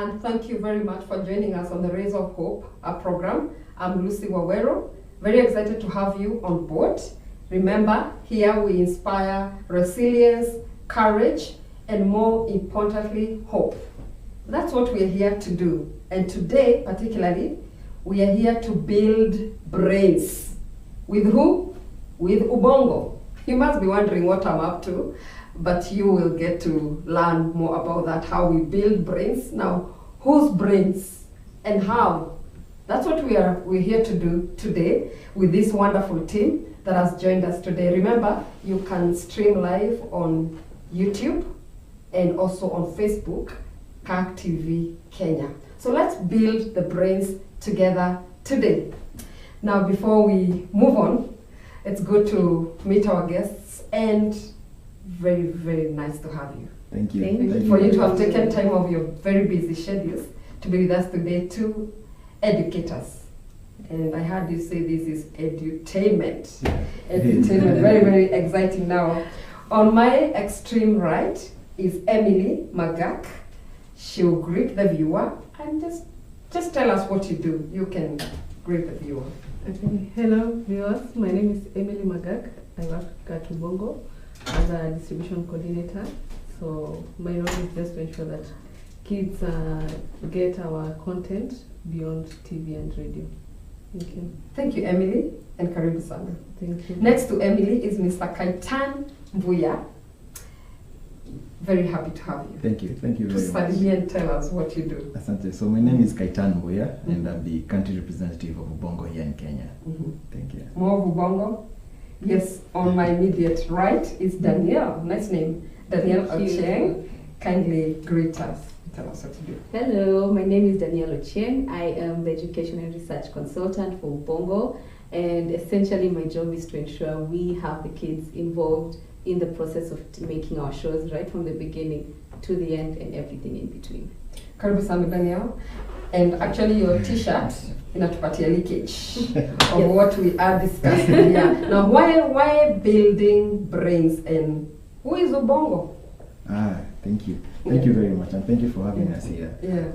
and thank you very much for joining us on the Rays of Hope, our program. I'm Lucy Wawero. Very excited to have you on board. Remember, here we inspire resilience, courage, and more importantly, hope. That's what we're here to do. And today, particularly, we are here to build brains. With who? With Ubongo. You must be wondering what I'm up to, but you will get to learn more about that, how we build brains. Now, whose brains and how? That's what we're here to do today with this wonderful team that has joined us today. Remember, you can stream live on YouTube and also on Facebook, CAC TV Kenya. So let's build the brains together today. Now, before we move on, it's good to meet our guests, and very, very nice to have you. Thank you. Thank you for you to have taken time of your very busy schedules to be with us today to educate us. And I heard you say this is edutainment. Yeah. Edutainment, very, very exciting. Now, on my extreme right is Emily Magak. She'll greet the viewer and just tell us what you do. You can greet the viewer. Okay. Hello viewers, my name is Emily Magak. I work at Ubongo as a distribution coordinator. So my role is just to ensure that kids get our content beyond TV and radio. Thank you. Thank you, Emily, and karibu sana. Thank you. Next to Emily is Mr. Kaitan Mbuya. Very happy to have you. Thank you very To much. stand here and tell us what you do. Asante. So my name is Kaitan Mbuya, and I'm the country representative of Ubongo here in Kenya. Thank you. More of Ubongo. Yes, on my immediate right is Danielle. Nice name. Danielle Thank you. Ochieng. Kindly greet us. Tell us what to do. Hello, my name is Danielle Ochieng. I am the Education and Research Consultant for Ubongo, and essentially my job is to ensure we have the kids involved in the process of making our shows right from the beginning to the end and everything in between. Karibu sana, Danielle. And actually your t-shirt inatupatia leakage of Yes. what we are discussing here. Now, why building brains, and who is Ubongo? Thank you. Thank you very much, and thank you for having us here. Yeah.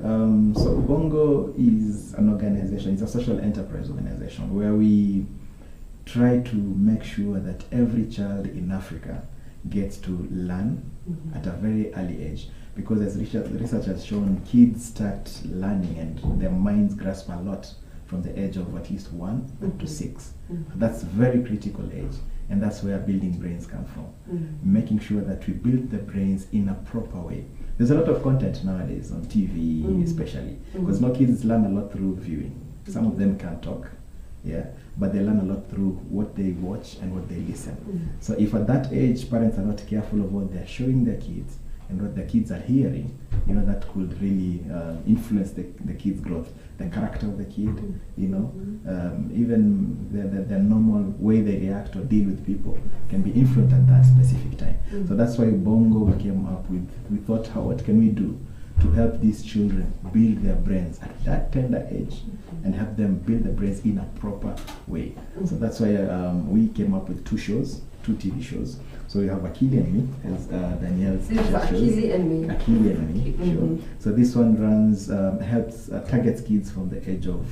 So Ubongo is an organization, it's a social enterprise organization where we try to make sure that every child in Africa gets to learn at a very early age. Because as research has shown, kids start learning and their minds grasp a lot from the age of at least 1 up to 6. That's very critical age, and that's where building brains come from. Making sure that we build the brains in a proper way. There's a lot of content nowadays on TV, especially, because now kids learn a lot through viewing. Some of them can't talk, but they learn a lot through what they watch and what they listen. So if at that age parents are not careful of what they're showing their kids and what the kids are hearing, that could really influence the kids' growth, the character of the kid, even the normal way they react or deal with people can be influenced at that specific time. So that's why Ubongo came up with, we thought, what can we do to help these children build their brains at that tender age and help them build their brains in a proper way. So that's why we came up with 2 TV shows. So we have Akili and Me, as Danielle said. Akili and Me. Akili and Me, sure. So this one helps, targets kids from the age of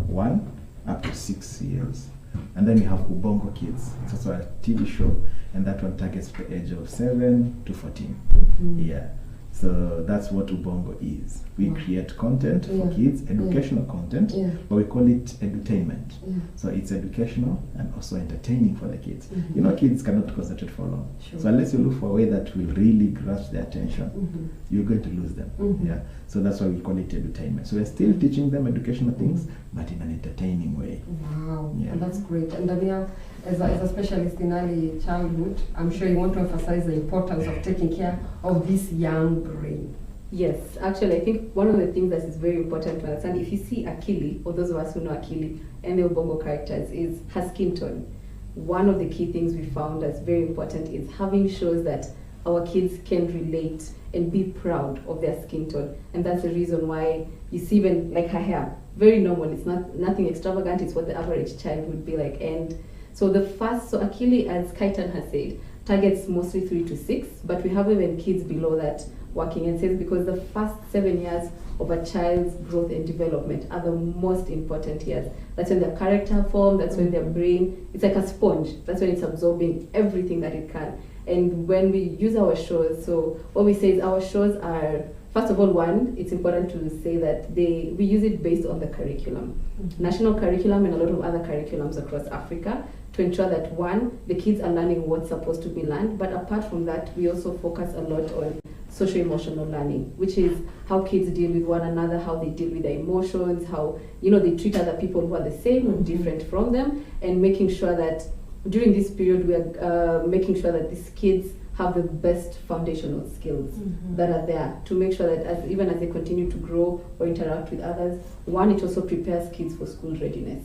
1 up to 6 years. And then we have Ubongo Kids. It's also a TV show, and that one targets the age of 7 to 14. Yeah. So that's what Ubongo is. We create content for kids, educational content, but we call it edutainment. So it's educational and also entertaining for the kids. Kids cannot concentrate for long. Sure. So unless you look for a way that will really grasp their attention, you're going to lose them. Yeah. So that's why we call it edutainment. So we're still teaching them educational things, but in an entertaining way. Wow, Yeah. and that's great. And Danielle, as a specialist in early childhood, I'm sure you want to emphasize the importance of taking care of this young brain. Yes, actually, I think one of the things that is very important to understand, if you see Akili, or those of us who know Akili, and the Ubongo characters, is her skin tone. One of the key things we found as very important is having shows that our kids can relate and be proud of their skin tone. And that's the reason why you see even like her hair, very normal, it's nothing extravagant, it's what the average child would be like. And so Akili, as Kaitan has said, targets mostly 3 to 6, but we have even kids below that working, and says because the first 7 years of a child's growth and development are the most important years. That's when their character form, that's when their brain, it's like a sponge. That's when it's absorbing everything that it can. And when we use our shows, so what we say is our shows are, first of all, one, it's important to say that we use it based on the curriculum. National curriculum and a lot of other curriculums across Africa, to ensure that one, the kids are learning what's supposed to be learned, but apart from that, we also focus a lot on socio-emotional learning, which is how kids deal with one another, how they deal with their emotions, how they treat other people who are the same or different from them, and making sure that during this period we are making sure that these kids have the best foundational skills that are there to make sure that even as they continue to grow or interact with others, one, it also prepares kids for school readiness.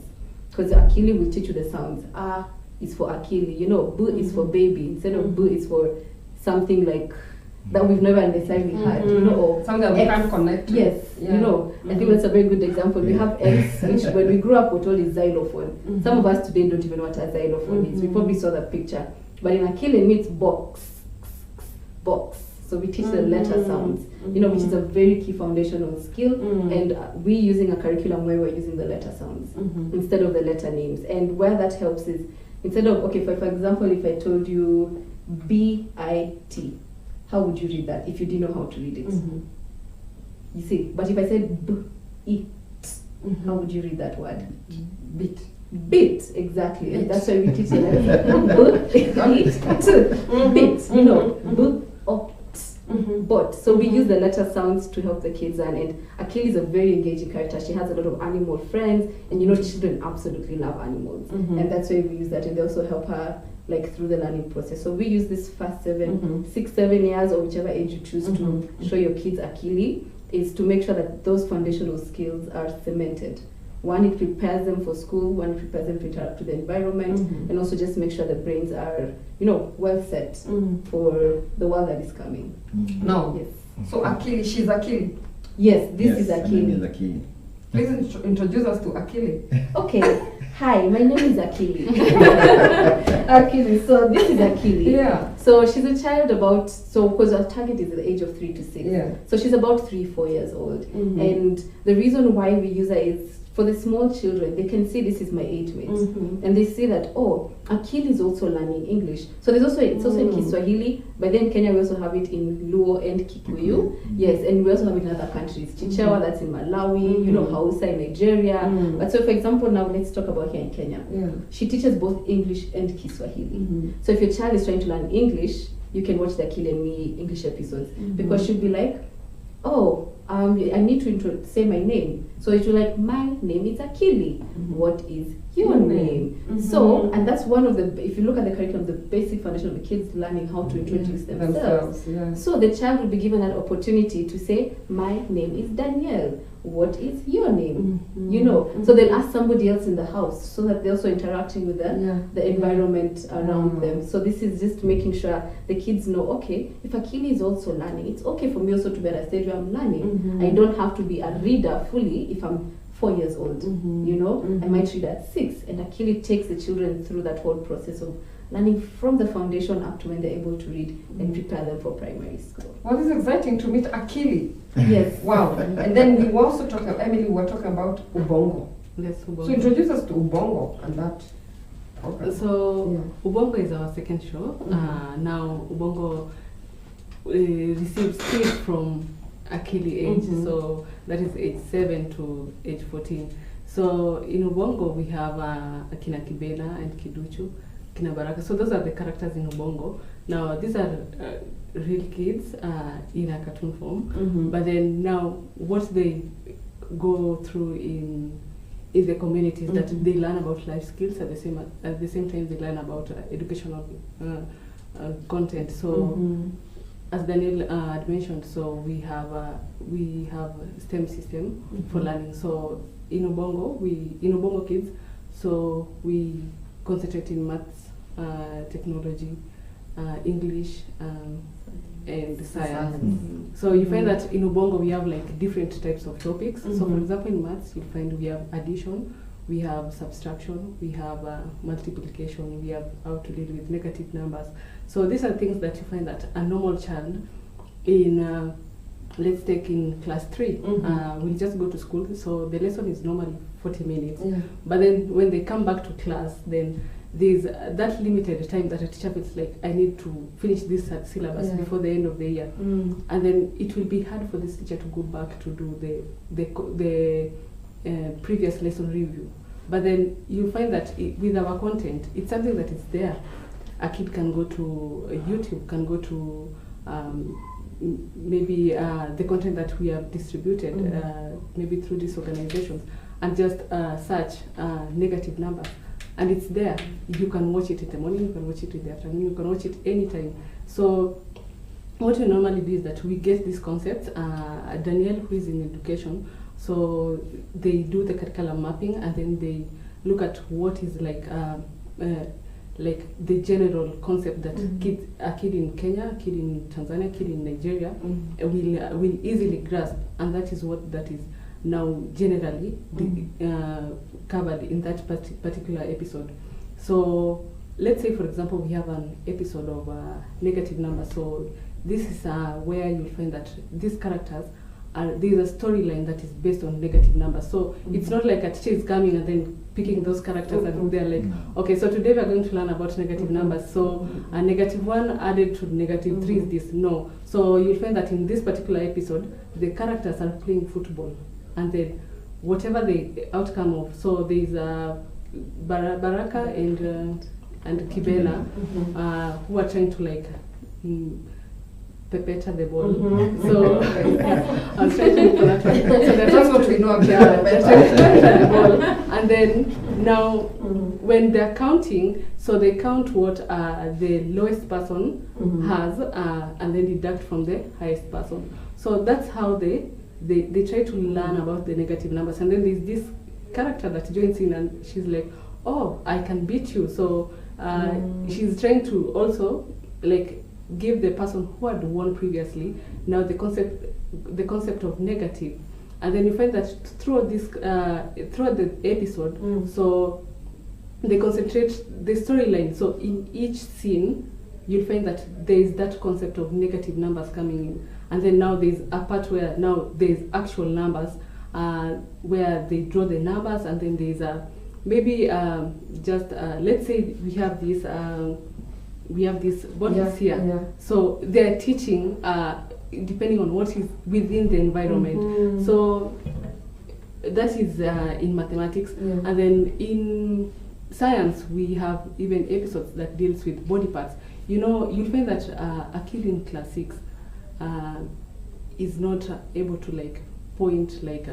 Because Akili will teach you the sounds. A is for Akili, B is for baby, instead of B is for something like that we've never necessarily had, or something that we can't connect to. Yes, I think that's a very good example. We have X, which when we grew up, we're told is xylophone. Some of us today don't even know what a xylophone is. We probably saw the picture. But in Akili, it means box. So we teach the letter sounds, which is a very key foundational skill. And we're using a curriculum where we're using the letter sounds instead of the letter names. And where that helps is, instead of, okay, for example, if I told you B-I-T, how would you read that if you didn't know how to read it? You see, but if I said B-I-T, how would you read that word? Bit. Bit, exactly. And that's why we teach the letters. Bit, But so we use the letter sounds to help the kids learn. And Akili is a very engaging character. She has a lot of animal friends, and children absolutely love animals, and that's why we use that. And they also help her through the learning process. So we use this first 6, 7 years, or whichever age you choose to show your kids Akili, is to make sure that those foundational skills are cemented. One, it prepares them for school. One, it prepares them to interact with the environment, and also just make sure the brains are, well set for the world that is coming. Now, Yes. So Akili, she's Akili. Yes, this is Her name is Akili. Akili. Please introduce us to Akili. Okay. Hi, my name is Akili. Akili. So this is Akili. Yeah. So she's a child because our target is at the age of 3 to 6. Yeah. So she's about 3-4 years old. And the reason why we use her is for the small children, they can see this is my age mate, and they see that Akili is also learning English. So it's also in Kiswahili, but then in Kenya we also have it in Luo and Kikuyu. Yes, and we also have it in other countries. Chichewa, that's in Malawi, Hausa in Nigeria. But so for example, now let's talk about here in Kenya. Yeah. She teaches both English and Kiswahili. So if your child is trying to learn English, you can watch the Akili and Me English episodes, because she'll be like, I need to say my name. So it will like, my name is Akili. What is your name? So, and that's one of the, if you look at the curriculum, the basic foundation of the kids learning how to introduce themselves. So the child will be given an opportunity to say, my name is Danielle. What is your name? So they'll ask somebody else in the house, so that they're also interacting with the environment around them. So this is just making sure the kids know, okay, if Akili is also learning, it's okay for me also to be at a stage where I'm learning. I don't have to be a reader fully if I'm 4 years old. I might read at 6, and Akili takes the children through that whole process of learning from the foundation up to when they're able to read and prepare them for primary school. Well, it's exciting to meet Akili. Yes. Wow. And then we were also talking, Emily, we were talking about Ubongo. Yes, Ubongo. So introduce us to Ubongo and that. Okay. So Ubongo is our second show. Now Ubongo receives kids from Akili age, so that is age 7 to age 14. So in Ubongo we have Akina Kibena and Kiduchu, Kina Baraka. So those are the characters in Ubongo. Now these are real kids in a cartoon form, but then now what they go through in the communities that they learn about life skills at the same time they learn about educational content. So as Daniel had mentioned, so we have a STEM system for learning. So in Ubongo kids, so we concentrate in maths, technology, English, and science. So you find that in Ubongo we have like different types of topics. So for example, in maths you find we have addition, we have subtraction, we have multiplication, we have how to deal with negative numbers. So these are things that you find that a normal child in let's take in class 3, Mhm. we'll just go to school, so the lesson is normally 40 minutes. Yeah. But then when they come back to class, then there's that limited time that a teacher feels like, I need to finish this syllabus Yeah. before the end of the year. And then it will be hard for this teacher to go back to do the previous lesson review. But then you'll find that with our content, it's something that is there. A kid can go to YouTube, can go to maybe the content that we have distributed, maybe through these organizations, and just search negative numbers. And it's there. You can watch it in the morning, you can watch it in the afternoon, you can watch it anytime. So what we normally do is that we get these concepts. Danielle, who is in education, so they do the curriculum mapping, and then they look at what is like the general concept that a kid in Kenya, a kid in Tanzania, a kid in Nigeria will easily grasp, and that is what that is now generally covered in that particular episode. So let's say, for example, we have an episode of negative numbers. So this is where you'll find that these characters there's a storyline that is based on negative numbers. So it's not like a teacher is coming and then picking those characters and they're like, okay, so today we're going to learn about negative numbers. So a -1 added to -3 is this. No. So you'll find that in this particular episode, the characters are playing football, and then whatever the outcome of, so there's Baraka and Kibena who are trying to like pepeta the ball. So I was trying to look for that one. So That's what we know about they're trying to pepeta the ball. And then now when they're counting, so they count what the lowest person has and then deduct from the highest person. So that's how they try to learn about the negative numbers. And then there's this character that joins in and she's like, oh, I can beat you. So she's trying to also like give the person who had won previously now the concept of negative. And then you find that throughout the episode, so they concentrate the storyline. So in each scene, you'll find that there is that concept of negative numbers coming in. And then now there's a part where now there's actual numbers, where they draw the numbers, and then there's maybe let's say we have these bodies here. Yeah. So they're teaching depending on what is within the environment. So that is in mathematics. And then in science, we have even episodes that deals with body parts. You know, you find that a kid in class 6 is not able to like point like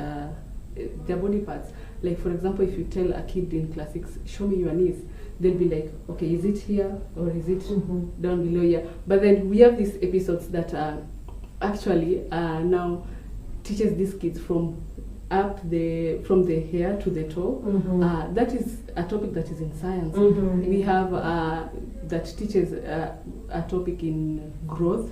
their body parts. Like for example, if you tell a kid in class 6, show me your knees, they'll be like, okay, is it here or is it down below here? But then we have these episodes that actually now teaches these kids from the hair to the toe. That is a topic that is in science. We have that teaches a topic in growth.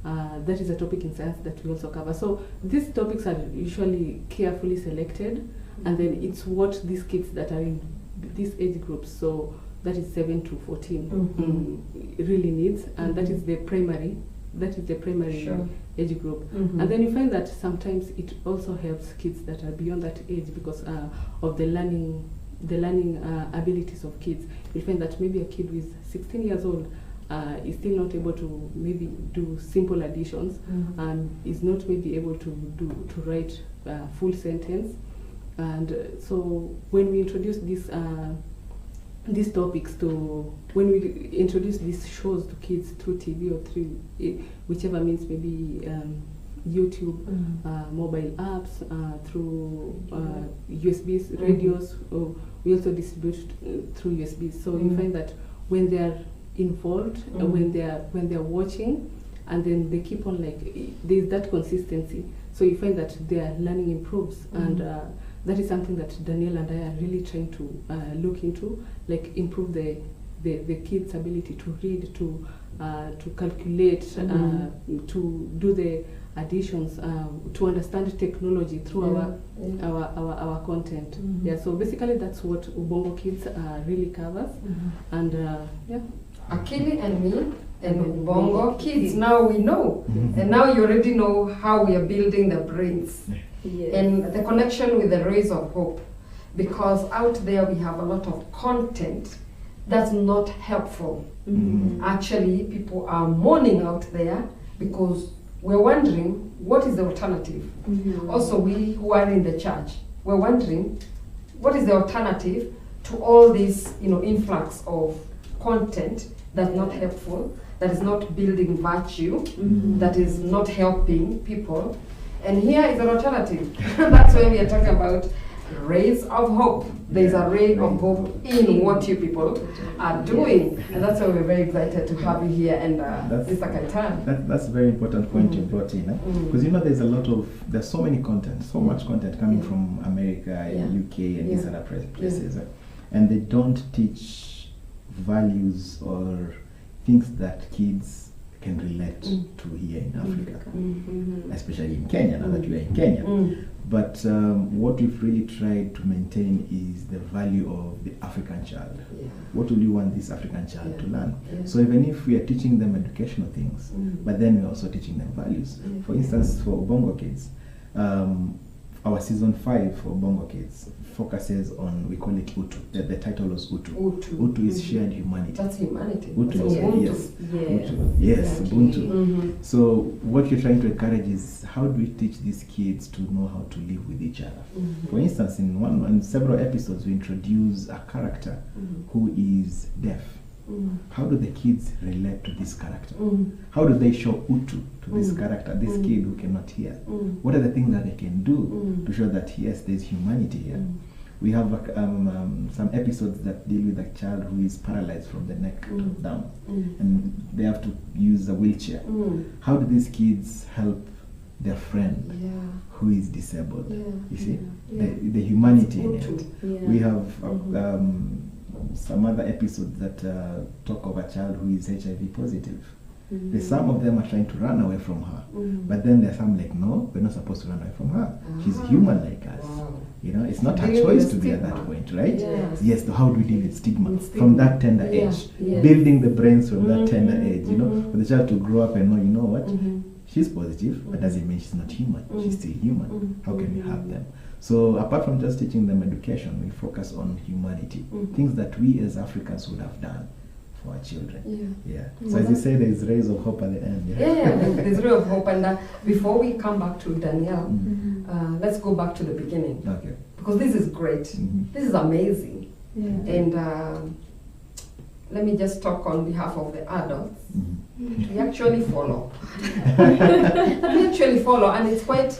That is a topic in science that we also cover. So these topics are usually carefully selected, and then it's what these kids that are in these age groups, so that is 7 to 14, really needs, and that is the primary Sure. age group. And then you find that sometimes it also helps kids that are beyond that age because of the learning abilities of kids. You find that maybe a kid who is 16 years old is still not able to maybe do simple additions, and is not maybe able to write full sentence. And so when we introduce these topics when we introduce these shows to kids through TV or through whichever means, maybe YouTube, mobile apps, through USBs, radios, we also distribute through USBs. So you find that when they are involved, when they are watching, and then they keep on like there's that consistency. So you find that their learning improves, and that is something that Danielle and I are really trying to look into, like improve the kids' ability to read, to calculate, to do the additions, to understand technology through our content. So basically that's what Ubongo Kids really covers. And Akili and me, and Ubongo kids. Now we know, and now you already know how we are building the brains Yes. and the connection with the rays of hope, because out there we have a lot of content that's not helpful. Actually, people are mourning out there because we're wondering what is the alternative. Also, we who are in the church, we're wondering what is the alternative to all this, influx of content that's not helpful, that is not building virtue, that is not helping people. And here is an alternative. That's why we are talking about rays of hope. There's a ray of hope in what you people are doing. And that's why we're very excited to have you here and this second time. That's a very important point you brought in. Because there's so many content, so much content coming from America, UK, and these other places. And they don't teach values or things that kids can relate to here in Africa, especially in Kenya, now that we are in Kenya. But what we've really tried to maintain is the value of the African child. What will you want this African child to learn? So even if we are teaching them educational things, but then we're also teaching them values. For instance, for Ubongo kids, our season 5 for Ubongo kids focuses on, we call it Utu. The title was Utu. Utu is shared humanity. That's humanity. Utu is Ubuntu. Yes, Ubuntu. So what you're trying to encourage is, how do we teach these kids to know how to live with each other? For instance, in several episodes, we introduce a character who is deaf. How do the kids relate to this character? How do they show Utu to this character, this kid who cannot hear? What are the things that they can do to show that, yes, there's humanity here? We have some episodes that deal with a child who is paralyzed from the neck down, and they have to use a wheelchair. How do these kids help their friend who is disabled? You see, the humanity in it. We have some other episodes that talk of a child who is HIV positive. Some of them are trying to run away from her, but then there's some like, no, we're not supposed to run away from her. She's human like us. It's not her choice to be at that point, right? Yes, so how do we deal with stigma from that tender age? Building the brains from that tender age, for the child to grow up and know, you know what, she's positive, but doesn't mean she's not human. She's still human. How can we help them? So apart from just teaching them education, we focus on humanity, things that we as Africans would have done for our children. So as you say, there's rays of hope at the end. There's rays of hope. And before we come back to Danielle, let's go back to the beginning. Okay. Because this is great. This is amazing. And let me just talk on behalf of the adults. We actually follow. And it's quite,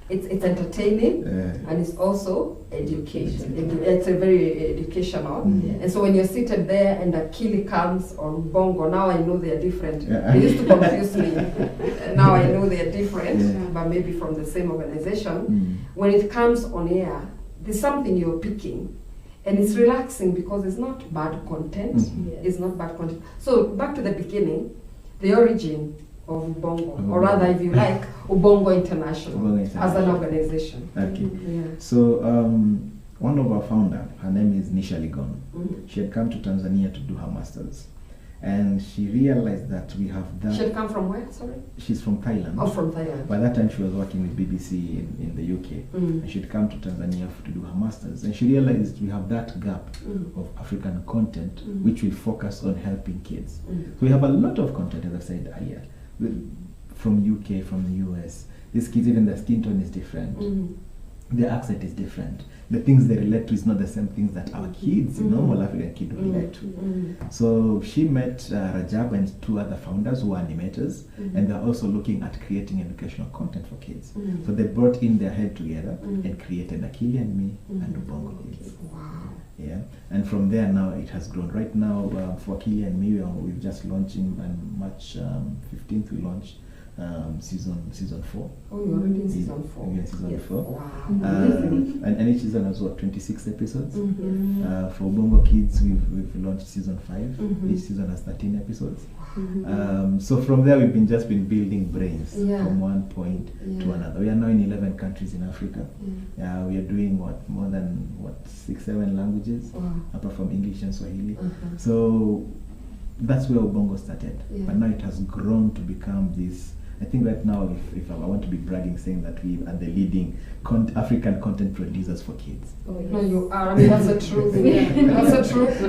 it's entertaining, and it's also education. It's a very educational. And so when you're seated there and Akili comes on Bongo, now I know they're different. They used to confuse me. Now I know they're different, but maybe from the same organization. When it comes on air, there's something you're picking. And it's relaxing because it's not bad content. It's not bad content. So back to the beginning, the origin of Ubongo, or rather, if you like, Ubongo International, as an organization. Okay. So one of our founders, her name is Nisha Ligon. She had come to Tanzania to do her masters, and she realized that we have that. She had come from where? Sorry. She's from Thailand. Oh, from Thailand. By that time, she was working with BBC in the UK, and she'd come to Tanzania to do her masters, and she realized we have that gap of African content, which will focus on helping kids. So we have a lot of content, as I said earlier, from UK, from the US. These kids, even their skin tone is different. Their accent is different. The things they relate to is not the same things that our kids, normal African kids, relate to. So she met Rajab and 2 other founders who are animators, and they're also looking at creating educational content for kids. So they brought in their head together and created Akili and Me and Ubongo Kids. Yeah, and from there now it has grown. Right now for Akili and Me, we've just launched in March 15th. We launched season 4. Oh, you're already in season 4. Yeah, season 4. Wow. And each season has 26 episodes. For Ubongo Kids, we've launched season 5. Each season has 13 episodes. So from there we've just been building brains from one point to another. We are now in 11 countries in Africa. We are doing more than 6-7 languages, apart from English and Swahili. So that's where Ubongo started. Yeah. But now it has grown to become this. I think right now, if I want to be bragging, saying that we are the leading African content producers for kids. Oh, yes. No, you are. I mean, that's the truth. That's the truth.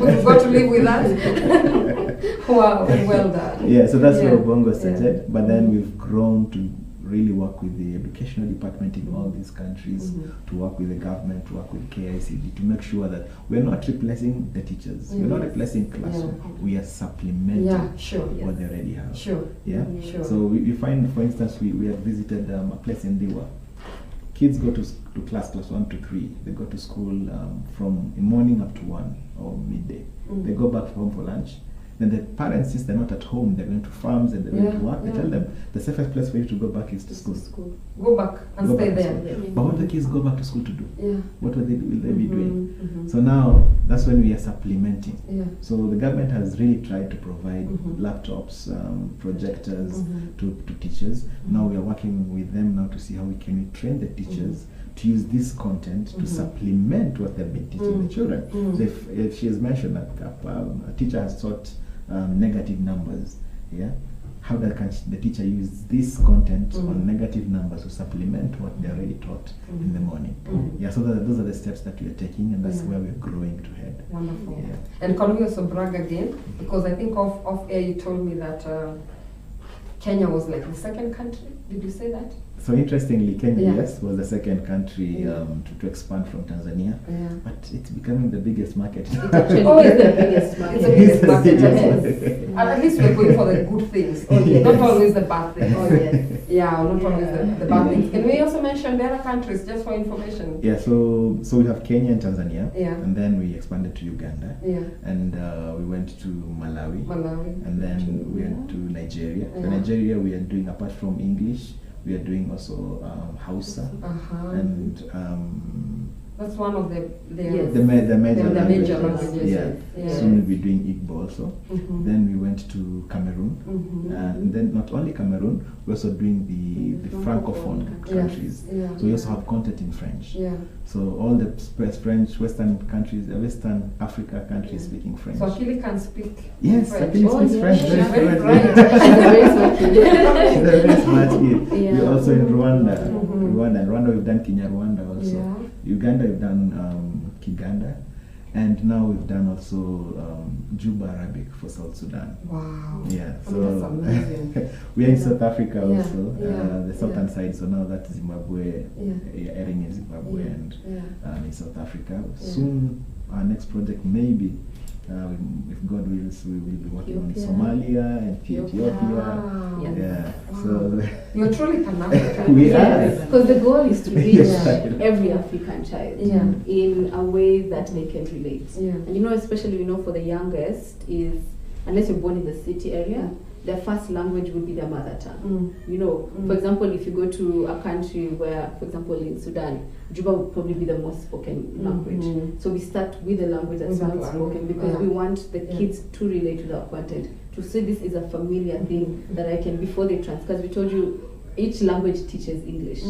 We've got to live with that. Wow, well done. Yeah, so that's where Yeah. Ubongo started. Yeah. But then we've grown to really work with the educational department in all these countries, to work with the government, to work with KICD, to make sure that we're not replacing the teachers. We're not replacing classroom. Yeah. We are supplementing Yeah, sure. what they already have. Sure. Yeah. Sure. So we find, for instance, we have visited a place in Diwa. Kids go to class 1 to 3. They go to school from morning up to 1 or midday. They go back home for lunch. Then the parents, since they're not at home, they're going to farms and they're going to work. They tell them the safest place for you to go back is to school. Go back and Go stay back to there. school. But what do the kids go back to school to do? Yeah. What will they be doing? Mm-hmm. So now that's when we are supplementing. Yeah. So the government has really tried to provide Mhm. laptops, projectors Mhm. to teachers. Now we are working with them now to see how we can train the teachers to use this content to supplement what they've been teaching the children. So if she has mentioned that a teacher has taught negative numbers, yeah, how can the teacher use this content on negative numbers to supplement what they already taught in the morning? Yeah, so those are the steps that we are taking, and that's where we're growing to head. Wonderful. Yeah. And can we also brag again? Because I think off air you told me that Kenya was like the second country. Did you say that? So interestingly, Kenya, Yeah. yes, was the second country to expand from Tanzania, Yeah. but it's becoming the biggest market. Actually, Oh, it's is the it? biggest It's market. the biggest market. Yes. Yes. And at least we're going for the good things. Oh, yes. Not always the bad things. Oh, yes. Yeah, not always the bad things. Can we also mention the other countries just for information? Yeah, so we have Kenya and Tanzania, Yeah. and then we expanded to Uganda, Yeah. and we went to Malawi, Malawi. and then we went to Nigeria. Yeah. In Nigeria, we are doing, apart from English, we are doing also Hausa, Uh-huh. and That's one of the Yes. the major The major languages. languages. Yeah. Yeah. Soon we'll be doing Igbo also. Mhm. Then we went to Cameroon, Mhm. and then not only Cameroon, we're also doing the francophone countries. Yeah. So we also have content in French. Yeah. So all the French, Western countries, Western Africa countries speaking French. So Akili can speak Yes, French. Akili Oh, speaks yeah. French She's very very fluently. bright. She's a very smart kid. She's a very smart kid. Yeah. We're also in Rwanda. Mhm. Rwanda we've done Kinyarwanda also. Yeah. Uganda we've done Kiganda, and now we've done also Juba Arabic for South Sudan. Wow. Yeah, I mean, that's amazing. we are in South Africa Yeah, also, yeah, the southern yeah. side. So now that's Zimbabwe, Yeah. airing in Zimbabwe Yeah, and yeah. in South Africa. Yeah. Soon, our next project maybe, if God wills, we will be working on Ethiopia. Somalia and Ethiopia. Wow. Yeah. Yeah, Wow. so You're truly Pan-African. We Yes, are. because the goal is to reach Yes. every African child Yeah. in a way that they can relate. Yeah. And you know, especially for the youngest is, unless you're born in the city area, their first language will be their mother tongue. Mm. For example, if you go to a country where, for example, in Sudan, Juba would probably be the most spoken language. So we start with the language that's With that most spoken language, because yeah. we want the Yeah. kids to relate with our content, to say this is a familiar thing that I can, before they because we told you each language teaches English.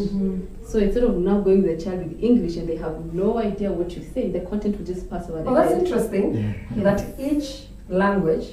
So instead of now going with the child with English and they have no idea what you say, the content will just pass over Oh, their that's head. interesting. Yeah. That each language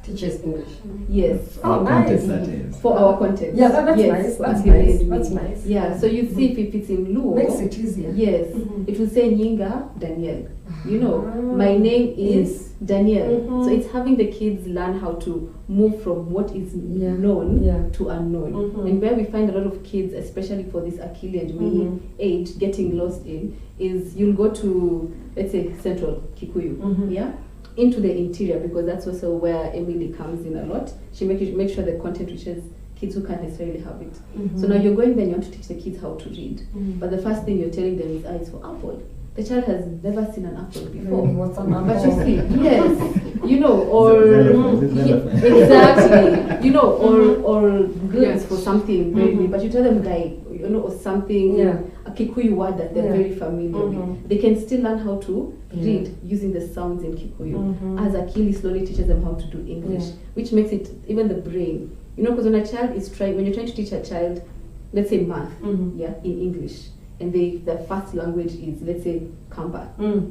teaches English. Yes. Oh, our nice. content that is. For our content. Yeah, that's Yes, nice. That's Akili nice. and That's me. nice. Yeah, so you see if it's in Luo. Makes it easier. Yes, Mhm. it will say Nyinga Daniel. Ah. My name is Daniel. Mhm. So it's having the kids learn how to move from what is Yeah. known Yeah. to unknown. Mhm. And where we find a lot of kids, especially for this Akili and me Mhm. age, getting lost in, is you'll go to, let's say, Central Kikuyu, Mhm. yeah? Into the interior, because that's also where Emily comes in a lot. She make sure the content reaches kids who can't necessarily have it. So now you're going there and you want to teach the kids how to read. Mhm. But the first thing you're telling them is, it's for apple. The child has never seen an apple before. Really, what's an But you apple? see, yes, or Xylophone, Yeah, xylophone. exactly, or goods Yes. for something very big. But you tell them like, or something, Yeah. a Kikuyu word that they're Yeah. very familiar Mhm. with. They can still learn how to Yeah. read using the sounds in Kikuyu. Mhm. As Akili slowly teaches them how to do English, Yeah. which makes it even the brain. Because when a child is when you're trying to teach a child, let's say math, Mhm. yeah, in English, and their first language is, let's say, Kamba.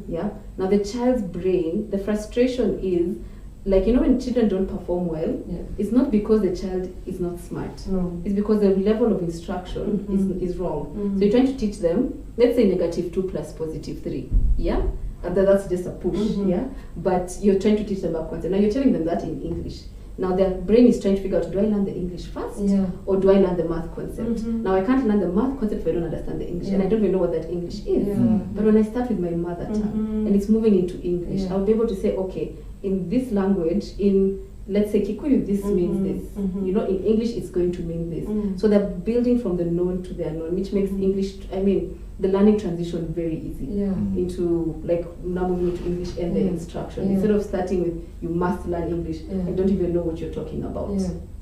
Yeah. Now the child's brain, the frustration is, like, you know, when children don't perform well, it's not because the child is not smart. No. It's because the level of instruction is wrong. So you're trying to teach them, let's say -2 plus +3. Yeah? And that's just a push. Yeah? But you're trying to teach them a concept. Now you're telling them that in English. Now their brain is trying to figure out, do I learn the English first? Or do I learn the math concept? Now I can't learn the math concept if I don't understand the English. And I don't even know what that English is. But when I start with my mother tongue and it's moving into English, I'll be able to say, okay, in this language, in, let's say, Kikuyu, this means this. You know, in English, it's going to mean this. So they're building from the known to the unknown, which makes English, the learning transition very easy into, like, now moving into English and the instruction. Instead of starting with, you must learn English, I don't even know what you're talking about.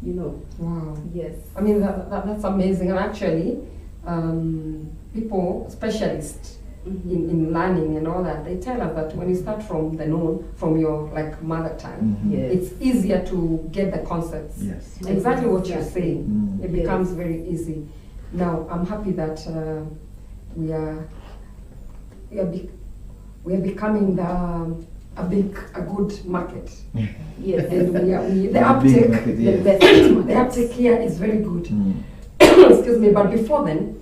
You know. Wow. Yes. I mean, that's amazing. And actually, people, specialists, in learning and all that, they tell us that when you start from the known, from your, like, mother tongue, it's easier to get the concepts. Yes. Exactly what you're saying. It becomes very easy. Now, I'm happy that we are becoming a good market. Yes. And the uptake, the uptake here is very good. Excuse me, but before then,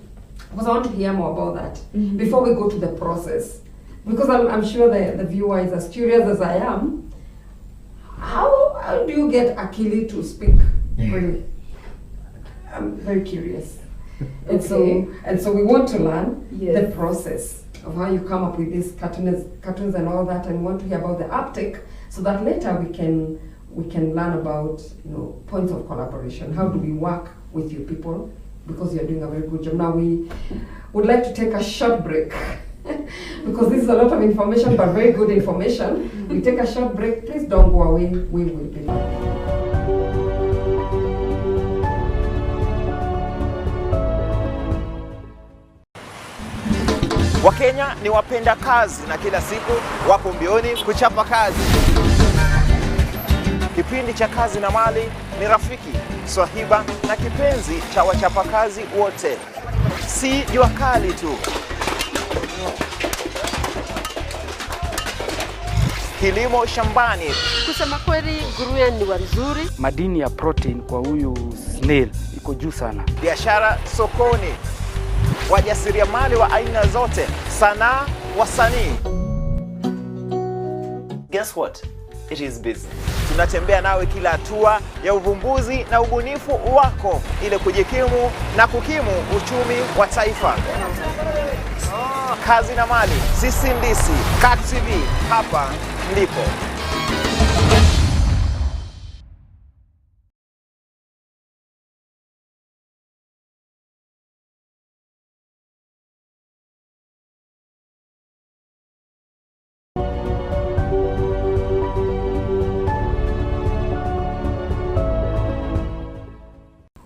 because I want to hear more about that before we go to the process, because I'm sure the viewer is as curious as I am. How do you get Akili to speak? Really, I'm very curious, and so we want to learn the process of how you come up with these cartoons and all that, and we want to hear about the uptake, so that later we can learn about, you know, points of collaboration. How do we work with you people? Because you're doing a very good job. Now we would like to take a short break because this is a lot of information, but very good information. We take a short break. Please don't go away. We will be back. Wakenya ni wapenda kazi na kila siku wako mbioni kuchapa kazi. Kipindi cha Kazi na Mali ni rafiki, swahiba na kipenzi cha wachapakazi wote. Si jua kali tu. Kilimo shambani. Kusema kweli, nguruwe ni wazuri. Madini ya protein kwa huyu snail iko juu sana. Biashara sokoni. Wajasiriamali wa aina zote, sanaa, wasanii. Guess what? It is busy. Tunatembea nawe kila hatua ya uvumbuzi na ubunifu wako ili kujikimu na kukimu uchumi wa taifa. Kazi na Mali, sisi ndisi, Kat TV, hapa ndipo.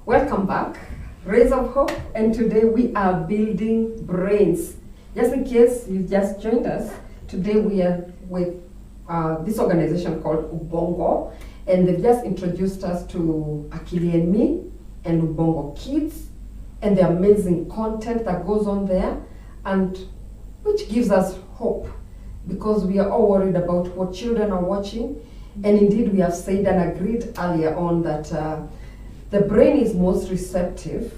Welcome back, Rays of Hope, and today we are building brains. Just in case you just joined us, today we are with this organization called Ubongo, and they've just introduced us to Akili and me and Ubongo Kids and the amazing content that goes on there, and which gives us hope, because we are all worried about what children are watching. And indeed we have said and agreed earlier on that the brain is most receptive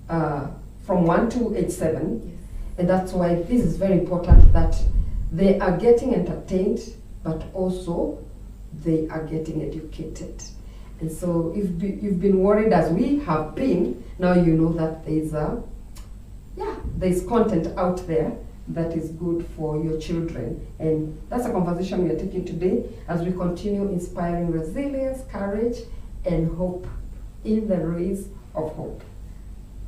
from 1 to age 7, and that's why this is very important, that they are getting entertained, but also they are getting educated. And so if you've been worried as we have been, now you know that there's content out there that is good for your children. And that's a conversation we are taking today as we continue inspiring resilience, courage, and hope in the rays of hope.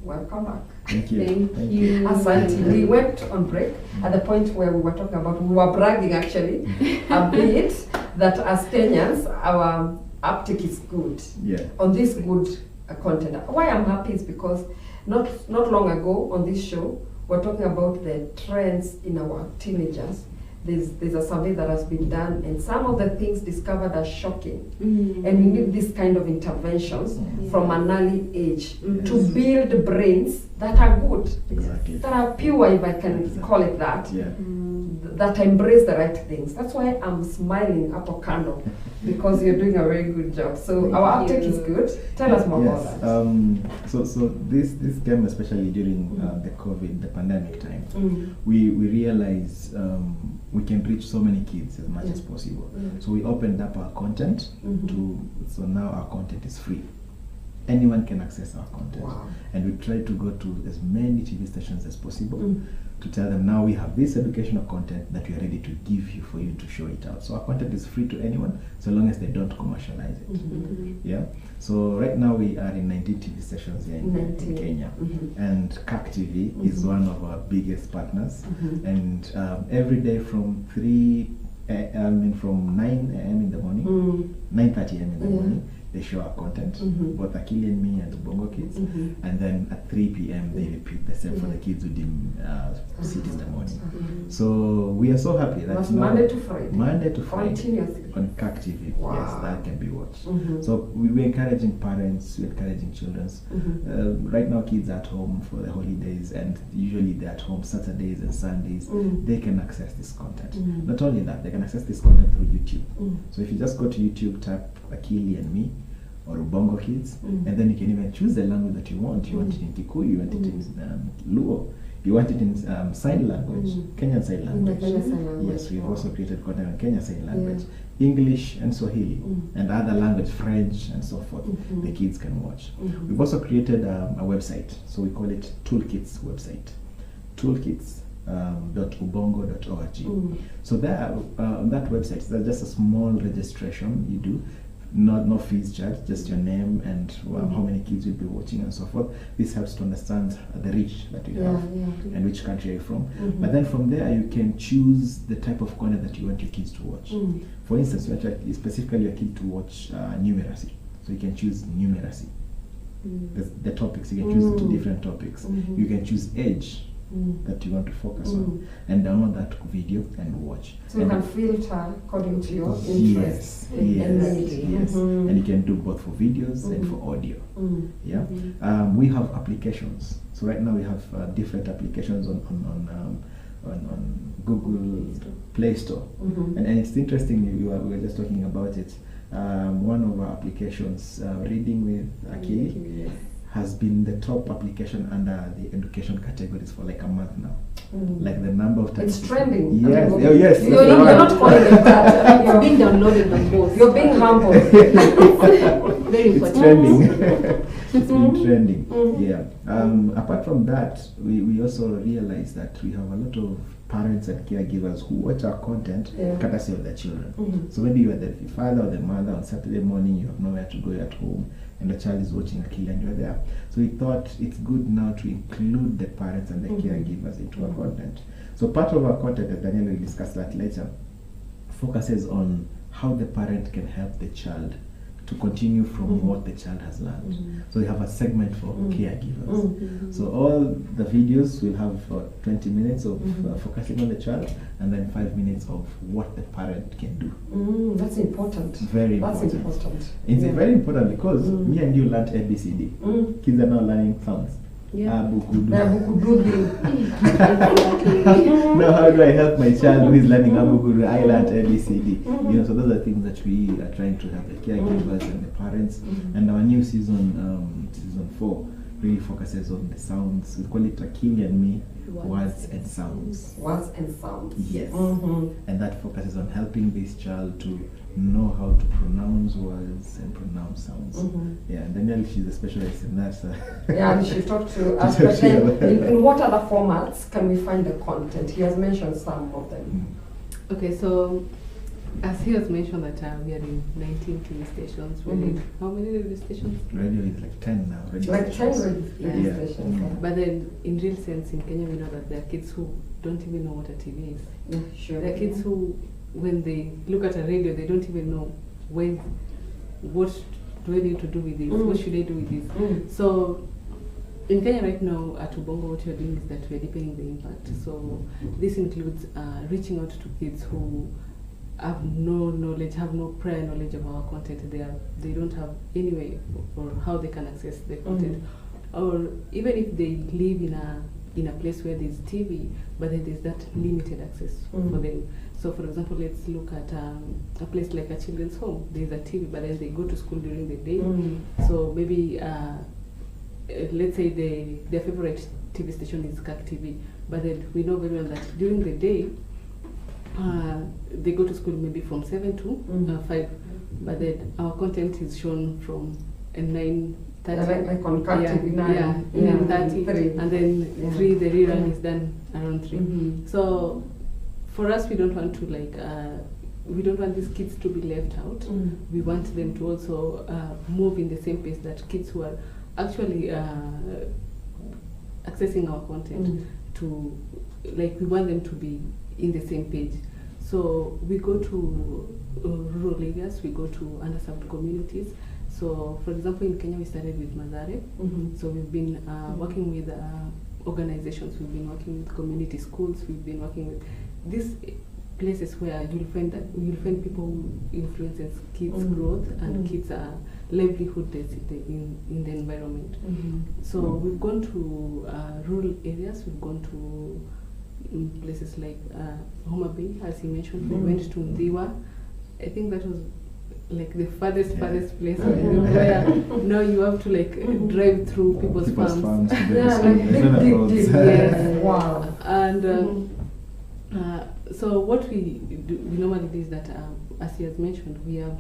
Welcome back. Thank you. Thank you. Asante. We went on break at the point where we were talking about, we were bragging actually a bit that as Kenyans, our uptake is good on this good content. Why I'm happy is because not long ago on this show, we're talking about the trends in our teenagers, there's a survey that has been done, and some of the things discovered are shocking. And we need this kind of interventions from an early age to build brains that are good, Exactly. that are pure, if I can call it that. Yeah. That embrace the right things. That's why I'm smiling, Apokano, because you're doing a very good job. So our uptake is good. Tell us more about that. So this came especially during the pandemic time. We realized we can reach so many kids as much as possible. So we opened up our content so now our content is free. Anyone can access our content. Wow. And we try to go to as many TV stations as possible to tell them, now we have this educational content that we are ready to give you for you to show it out. So our content is free to anyone so long as they don't commercialize it. Yeah. So right now we are in 19 TV stations here in Kenya. And CAC TV is one of our biggest partners. And every day from 9 a.m. in the morning, 9:30 a.m. in the morning, they show our content, both Akili and me and Ubongo kids, and then at 3 p.m. they repeat the same for the kids who didn't sit in the morning. So we are so happy that That's now, Monday to Friday. Monday to Friday Continuously. on CAC TV. Wow. Yes, that can be watched. So we're encouraging parents, we're encouraging children. Right now kids are at home for the holidays, and usually they're at home Saturdays and Sundays. They can access this content. Not only that, they can access this content through YouTube. So if you just go to YouTube, type Akili and me, or Ubongo kids, and then you can even choose the language that you want. You want it in Kikuyu, you want it in Luo, you want it in sign language, Kenyan sign language. Yes, we've also created content in Kenyan sign language, English and Swahili, and other language, French and so forth. The kids can watch. We've also created a website, so we call it Toolkits website. Toolkits.ubongo.org. So there, on that website, there's just a small registration you do. No fees charged, just your name and how many kids will be watching and so forth. This helps to understand the reach that we have and which country you're from. But then from there, you can choose the type of content that you want your kids to watch. For instance, you want specifically your kid to watch numeracy. So you can choose numeracy. The topics, you can choose 2 different topics. You can choose age that you want to focus on, and download that video and watch. So you can filter according to your interests. Yes. And you can do both for videos and for audio. Yeah. We have applications. So right now we have different applications on Google Play Store. And it's interesting, we were just talking about it. One of our applications, Reading with Akili, has been the top application under the education categories for like a month now. Like the number of times it's trending. Yes, I mean, yes. You're not calling it that. It's being downloaded by both. You're being humble. Very It's important. trending. It's been trending. Yeah. Apart from that, we also realize that we have a lot of parents and caregivers who watch our content courtesy of their children. So maybe you are the father or the mother on Saturday morning, you have nowhere to go at home, and the child is watching Akili and you're there. So we thought it's good now to include the parents and the caregivers into our content. So part of our content, as Daniel will discuss that later, focuses on how the parent can help the child to continue from what the child has learned. So we have a segment for caregivers. So all the videos will have 20 minutes of focusing on the child, and then 5 minutes of what the parent can do. That's important. Very important. That's important. It's very important because me and you learned ABCD. Kids are now learning sounds. Abukudu. Now how do I help my child who is learning Abukudu? I learned ABCD. So those are things that we are trying to help the caregivers and the parents. And our new season 4 really focuses on the sounds. We call it Akili and Me, Words and Sounds. Words and sounds. Yes. And that focuses on helping this child to know how to pronounce words and pronounce sounds. Yeah, and Danielle, she's a specialist in that. Yeah, and she talked to us. But then, in what other formats can we find the content? He has mentioned some of them. Okay, so as he has mentioned that we are in 19 TV stations. How many radio stations? Radio is like 10 now. Like 10 radio stations. Yeah. But then, in real sense, in Kenya, we know that there are kids who don't even know what a TV is. Yeah, sure. There are kids who, when they look at a radio, they don't even know what do I need to do with this? What should I do with this? So in Kenya right now at Ubongo, what we're doing is that we're deepening the impact. So this includes reaching out to kids who have no knowledge, have no prior knowledge of our content. They don't have any way or how they can access the content, or even if they live in a place where there's TV, but then there's that limited access for them. So for example, let's look at a place like a children's home. There's a TV, but then they go to school during the day. So maybe let's say their favorite TV station is CAC TV, but then we know very well that during the day they go to school maybe from 7 to 5, but then our content is shown from 9:30. Like on CAC TV 9. 9:30, and then 3 the rerun is done around 3. So for us, we don't want to we don't want these kids to be left out. We want them to also move in the same pace that kids who are actually accessing our content to, like, we want them to be in the same page. So we go to rural areas, we go to underserved communities. So for example, in Kenya we started with Mathare. So we've been working with organizations, we've been working with community schools, we've been working with these places where you'll find people who influences kids' growth and kids' livelihood in the environment. So we've gone to rural areas, we've gone to places like Homa Bay, as you mentioned. We went to Ndiwa. I think that was like the farthest place where now you have to drive through people's farms. Big. Yes. Wow. And so what we normally do is that, as he has mentioned, we have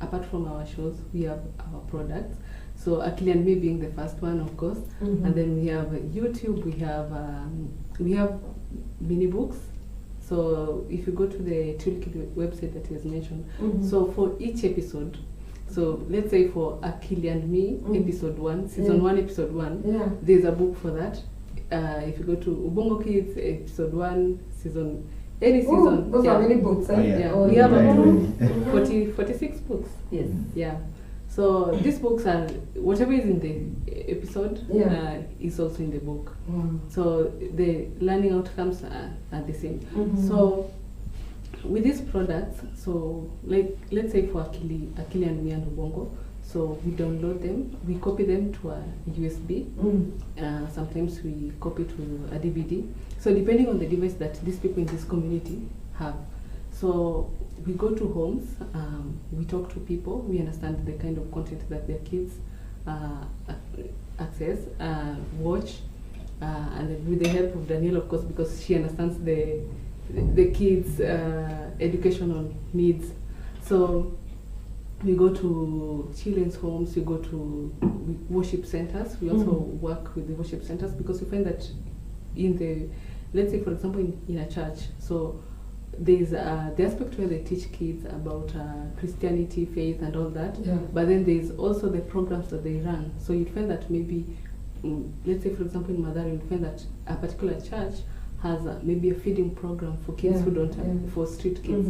apart from our shows, we have our products. So Akili and Me being the first one, of course, and then we have YouTube. We have mini books. So if you go to the Toolkit website that he has mentioned, so for each episode, so let's say for Akili and Me, episode 1, season 1, episode 1, there's a book for that. If you go to Ubongo Kids, episode 1, season, any season. Those are many books, eh? We have about 46 books. Yes. Yeah. So these books are, whatever is in the episode is also in the book. So the learning outcomes are the same. So with these products, so let's say for Akili and Me and Ubongo, so we download them, we copy them to a USB. Sometimes we copy to a DVD. So depending on the device that these people in this community have. So we go to homes, we talk to people, we understand the kind of content that their kids access, watch, and then with the help of Danielle, of course, because she understands the kids' educational needs. So we go to children's homes, we go to worship centers. We also work with the worship centers because we find that let's say for example in a church, so there's the aspect where they teach kids about Christianity, faith and all that, but then there's also the programs that they run. So you'd find that maybe, let's say for example in Mathare, you'd find that a particular church has maybe a feeding program for kids who don't have, for street kids.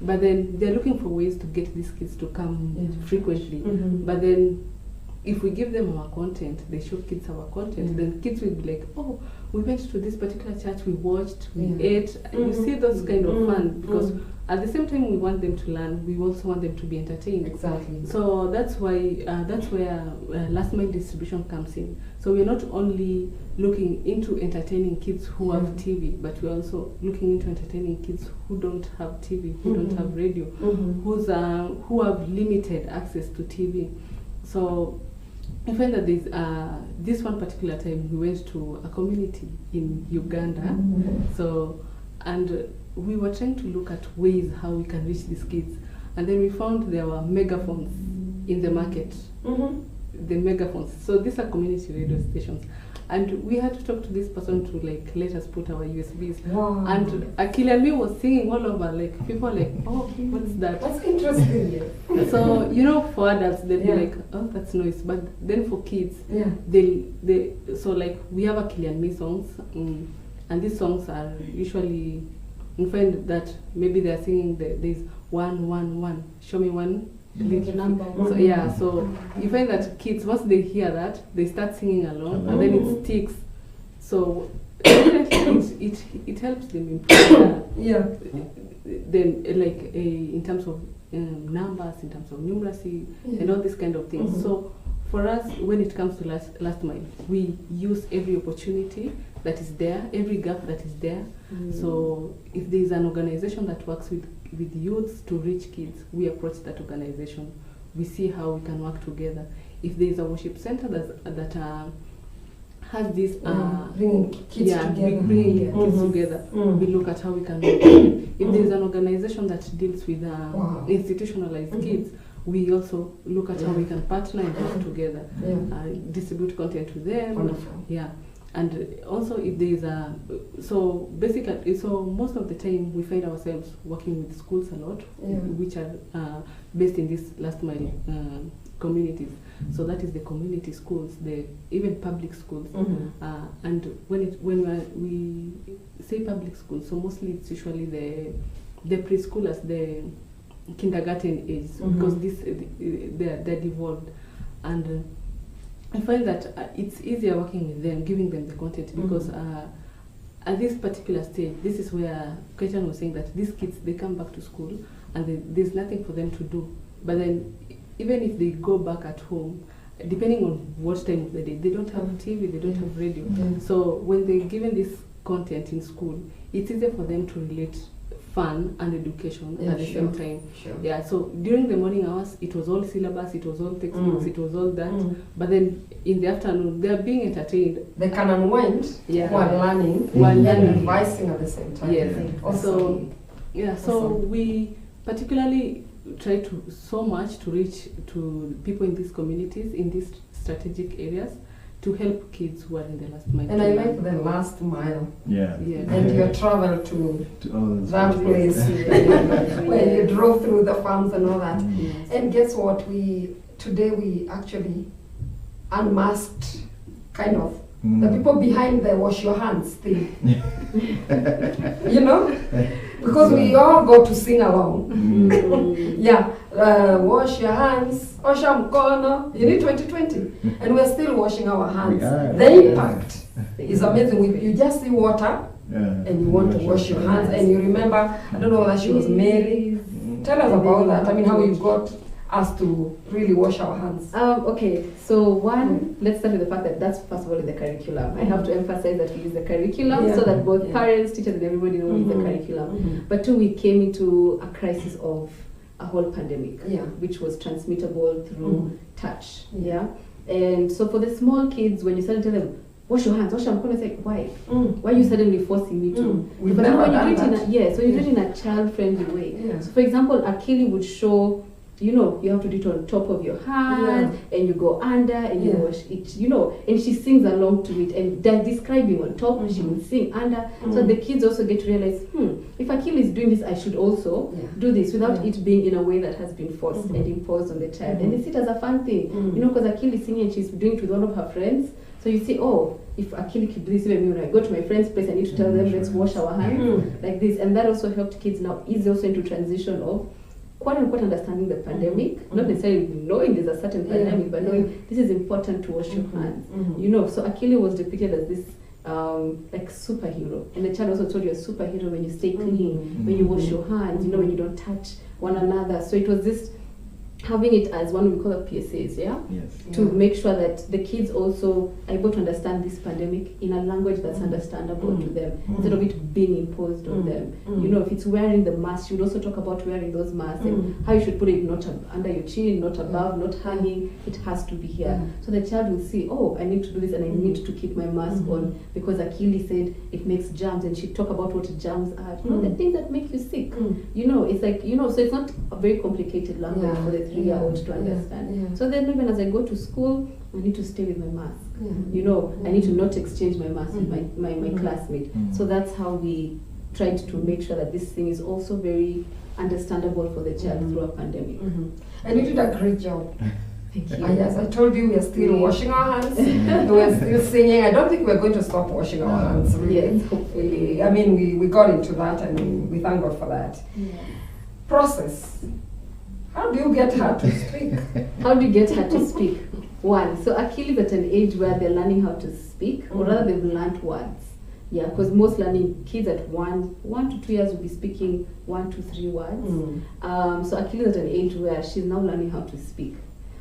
But then they're looking for ways to get these kids to come frequently. But then if we give them our content, they show kids our content, then kids will be like, oh, we went to this particular church, we watched, we ate. You see those kind of fun, because at the same time we want them to learn, we also want them to be entertained. Exactly. So that's why that's where last mile distribution comes in. So we're not only looking into entertaining kids who have TV, but we're also looking into entertaining kids who don't have TV, who don't have radio, who have limited access to TV. So I find that there's this one particular time we went to a community in Uganda. So we were trying to look at ways how we can reach these kids, and then we found there were megaphones in the market. The megaphones. So these are community radio stations, and we had to talk to this person to let us put our USBs. Wow. And Akili and Me was singing all over, people were like, oh, what's that? That's interesting. So for adults they'll be like, oh, that's noise, but then for kids, they so we have Akili and Me songs, and these songs are usually, you find that maybe they're singing there's 1 1 1, show me 1, little number. So yeah, so you find that kids, once they hear that, they start singing along, and then it sticks. So it helps them improve. Then like in terms of numbers, in terms of numeracy, and all these kind of things. So for us, when it comes to last mile, we use every opportunity that is there, every gap that is there. So if there is an organization that works with youths to reach kids, we approach that organization. We see how we can work together. If there is a worship center that has this bringing kids together. Bringing kids together. We look at how we can work. If there is an organization that deals with institutionalized kids, we also look at how we can partner and work together, distribute content to them. Wonderful. And also if there is so most of the time we find ourselves working with schools a lot, which are based in these last mile communities. So that is the community schools, even public schools. And when we say public schools, so mostly it's usually the preschoolers, the kindergarten age, because they're devolved. And I find that it's easier working with them, giving them the content, because at this particular stage, this is where Kaitan was saying that these kids, they come back to school and there's nothing for them to do. But then even if they go back at home, depending on what time of the day, they don't have TV, they don't have radio. So when they're given this content in school, it's easier for them to relate fun and education at the same time. So during the morning hours, it was all syllabus, it was all textbooks, it was all that. But then in the afternoon, they're being entertained. They can unwind while learning, and advising at the same time. Awesome. So we particularly try to reach to people in these communities, in these strategic areas, to help kids who are in the last mile. And I like the last mile. And your travel to all that place where you drove through the farms and all that. And guess what? Today we actually unmasked kind of the people behind the wash your hands thing. Because we all go to sing along. Wash your hands, osha mkono. You need 2020, and we're still washing our hands. The impact is amazing. You just see water, and you want to wash your hands, and you remember. I don't know whether she was Mary. Tell us about that. I mean, how you got us to really wash our hands. Okay, so one, let's start with the fact that that's first of all in the curriculum. I have to emphasize that we use the curriculum so that both parents, teachers, and everybody knows the curriculum. But two, we came into a crisis of a whole pandemic, which was transmittable through touch. And so for the small kids, when you suddenly tell them, wash your hands, wash your hands, like, why? Why are you suddenly forcing me to? We've but never when done you do it that. when you do it in a child-friendly way. So for example, Akili would show, you have to do it on top of your hand, and you go under, and you wash it, and she sings along to it, and they're describing on top, she will sing under, so the kids also get to realize, if Akili is doing this, I should also do this, without it being in a way that has been forced and imposed on the child. And they see it as a fun thing, because Akili is singing, and she's doing it with one of her friends, so you see, if Akili could do this, even when I go to my friend's place, I need to tell them, let's wash our hands, like this. And that also helped kids now ease also into transition of quote unquote understanding the pandemic, not necessarily knowing there's a certain pandemic, but knowing this is important to wash your hands. So Akili was depicted as this like superhero, and the child also told you a superhero when you stay clean, when you wash your hands, when you don't touch one another. So it was this having it as one we call it PSAs, to make sure that the kids also are able to understand this pandemic in a language that's understandable to them, instead of it being imposed on them. If it's wearing the mask, you would also talk about wearing those masks and how you should put it not under your chin, not above, not hanging. It has to be here. So the child will see, I need to do this, and I need to keep my mask on because Akili said it makes germs, and she talk about what germs are. The things that make you sick. It's like, so it's not a very complicated language for the 3-year-old to understand. So then even as I go to school, I need to stay with my mask. I need to not exchange my mask with my classmate. So that's how we tried to make sure that this thing is also very understandable for the child through a pandemic. And you did a great job. Thank you. Yes, I told you we are still washing our hands. We are still singing. I don't think we're going to stop washing our hands. Really. Yes, hopefully. I mean, we got into that, and we thank God for that. Process. How do you get her to speak? How do you get her to speak? One, so Akili is at an age where they're learning how to speak, or rather they've learned words. Yeah, because most learning kids at 1 to 2 years will be speaking 1 to 3 words. So Akili is at an age where she's now learning how to speak.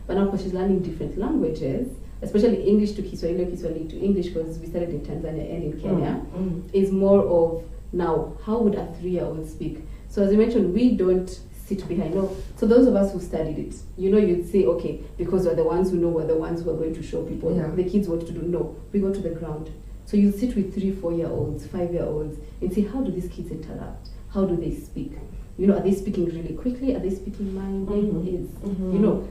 But now because she's learning different languages, especially English to Kiswahili, Kiswahili to English, because we started in Tanzania and in Kenya, is more of now, how would a 3-year-old speak? So as I mentioned, we don't sit behind. No. So those of us who studied it, you'd say, okay, because we're the ones who know, we're the ones who are going to show people, the kids what to do. No, we go to the ground. So you sit with 3-4-year-olds, 5-year-olds, and see, how do these kids interact? How do they speak? Are they speaking really quickly? Are they speaking my name is?